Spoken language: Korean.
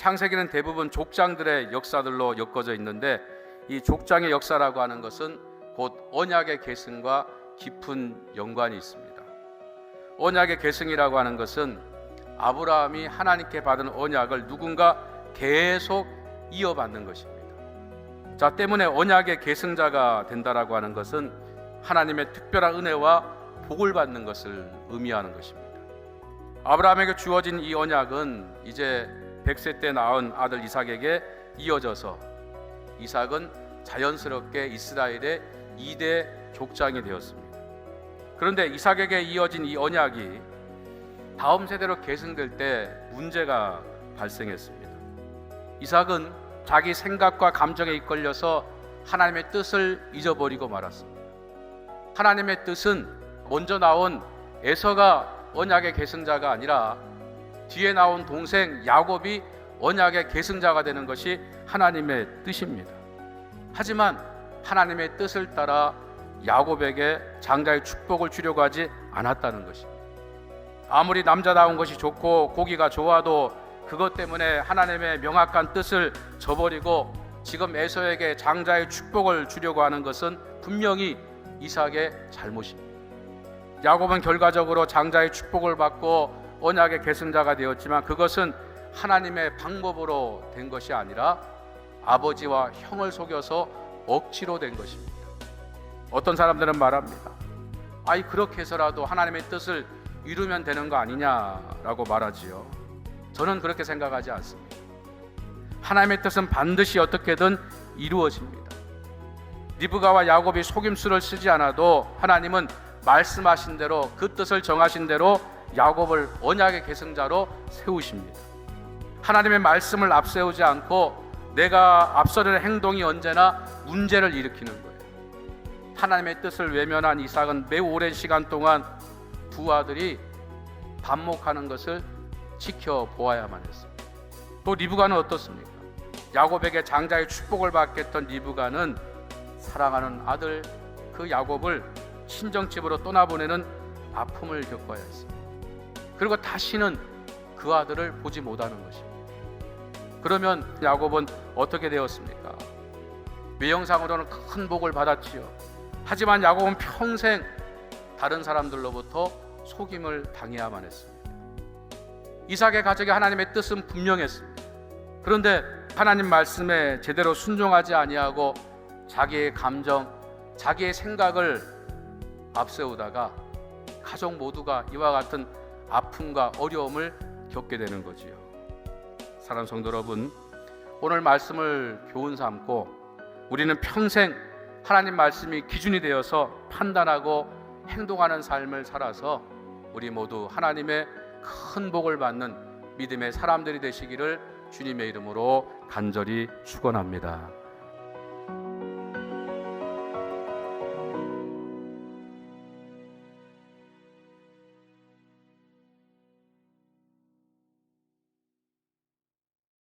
창세기는 대부분 족장들의 역사들로 엮어져 있는데 이 족장의 역사라고 하는 것은 곧 언약의 계승과 깊은 연관이 있습니다. 언약의 계승이라고 하는 것은 아브라함이 하나님께 받은 언약을 누군가 계속 이어받는 것입니다. 자, 때문에 언약의 계승자가 된다라고 하는 것은 하나님의 특별한 은혜와 복을 받는 것을 의미하는 것입니다. 아브라함에게 주어진 이 언약은 이제 100세 때 낳은 아들 이삭에게 이어져서 이삭은 자연스럽게 이스라엘의 2대 족장이 되었습니다. 그런데 이삭에게 이어진 이 언약이 다음 세대로 계승될 때 문제가 발생했습니다. 이삭은 자기 생각과 감정에 이끌려서 하나님의 뜻을 잊어버리고 말았습니다. 하나님의 뜻은 먼저 나온 에서가 언약의 계승자가 아니라 뒤에 나온 동생 야곱이 언약의 계승자가 되는 것이 하나님의 뜻입니다. 하지만 하나님의 뜻을 따라 야곱에게 장자의 축복을 주려고 하지 않았다는 것입니다. 아무리 남자다운 것이 좋고 고기가 좋아도 그것 때문에 하나님의 명확한 뜻을 저버리고 지금 에서에게 장자의 축복을 주려고 하는 것은 분명히 이삭의 잘못입니다. 야곱은 결과적으로 장자의 축복을 받고 언약의 계승자가 되었지만 그것은 하나님의 방법으로 된 것이 아니라 아버지와 형을 속여서 억지로 된 것입니다. 어떤 사람들은 말합니다. 아이, 그렇게 해서라도 하나님의 뜻을 이루면 되는 거 아니냐라고 말하지요. 저는 그렇게 생각하지 않습니다. 하나님의 뜻은 반드시 어떻게든 이루어집니다. 리브가와 야곱이 속임수를 쓰지 않아도 하나님은 말씀하신 대로 그 뜻을 정하신 대로 야곱을 언약의 계승자로 세우십니다. 하나님의 말씀을 앞세우지 않고 내가 앞서는 행동이 언제나 문제를 일으키는 거예요. 하나님의 뜻을 외면한 이삭은 매우 오랜 시간 동안 두 아들이 반목하는 것을 지켜보아야만 했습니다. 또 리브가는 어떻습니까? 야곱에게 장자의 축복을 받겠던 리브가는 사랑하는 아들 그 야곱을 친정집으로 떠나보내는 아픔을 겪어야 했습니다. 그리고 다시는 그 아들을 보지 못하는 것입니다. 그러면 야곱은 어떻게 되었습니까? 외형상으로는 큰 복을 받았지요. 하지만 야곱은 평생 다른 사람들로부터 속임을 당해야만 했습니다. 이삭의 가족의 하나님의 뜻은 분명했습니다. 그런데 하나님 말씀에 제대로 순종하지 아니하고 자기의 감정, 자기의 생각을 앞세우다가 가족 모두가 이와 같은 아픔과 어려움을 겪게 되는 거지요. 사랑하는 성도 여러분, 오늘 말씀을 교훈 삼고 우리는 평생 하나님 말씀이 기준이 되어서 판단하고 행동하는 삶을 살아서 우리 모두 하나님의 큰 복을 받는 믿음의 사람들이 되시기를 주님의 이름으로 간절히 축원합니다.